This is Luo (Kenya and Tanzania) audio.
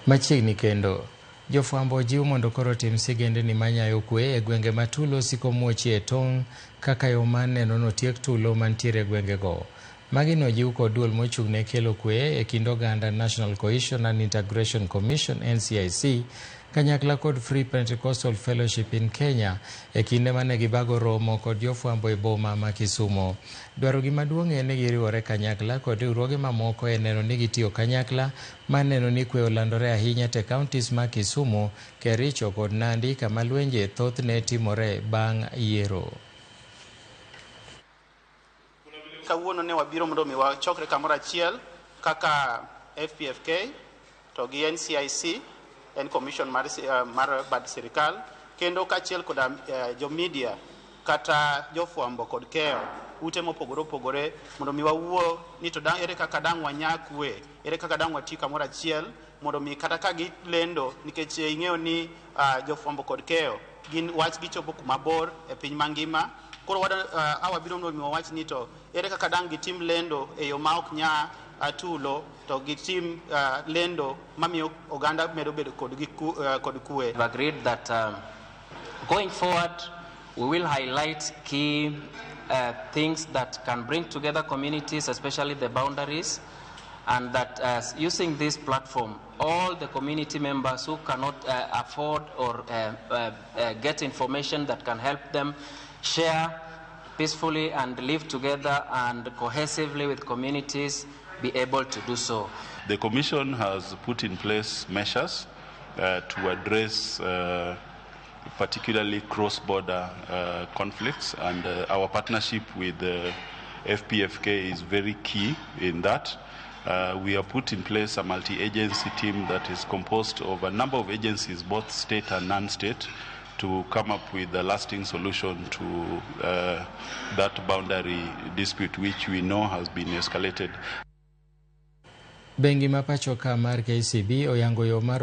Machiegni kendo, jofwambo jiwo mondo koro tim sigende ni manyayo kwee e gwenge ma tulo siko muochie tong' kaka yo mar neno notiek tulo mantiere gwenge go. Magi nojiw kod duol mochung'ne kelo kwee e kind oganda National Cohesion and Integration Commission NCIC kanyakla kod Free Pentecostal Fellowship in Kenya e kinde mane gibago romo kod jofwambo e boma ma Kisumo. Dwarogi maduong' en ni giriwore kanyakla kod riwruoge mamoko e neno ni gitiyo kanyakla mar neno ni kwee olandore ahinya te counties ma Kisumu, Kericho kod Nandi kama lwenje thothne timore bang' yiero. Kawuono ne wabiro mondo mi wachokre kamoro achiel kaka FPFK to gi NCIC en commission mar bad sirikal kendo kachiel kod jo media kata jofwambo kod keyo ute mopogore opogore mondo mi wawuo ni to ere kaka dang' wanya kwee, ere kaka dang' wati kamoro achiel mondo mi kata ka gilendo nikech ing'eyo ni jofwambo kod keyo gin wach gichopo kuma bor e piny mangima. Koro awabiro mondo mi wawach ni to ere kaka dang' gitim lendo e yo ma ok nya tulo to gitim lendo mamiyo oganda medo bedo kod kwee. We've agreed that going forward we will highlight key things that can bring together communities, especially the boundaries, and that using this platform, all the community members who cannot afford or get information that can help them share peacefully and live together and cohesively with communities, be able to do so. The Commission has put in place measures to address particularly cross-border conflicts, and our partnership with FPFK is very key in that. We have put in place a multi-agency team that is composed of a number of agencies, both state and non-state, to come up with a lasting solution to that boundary dispute, which we know has been escalated. Bengi ma pacho ka mar KCB oyango yo mar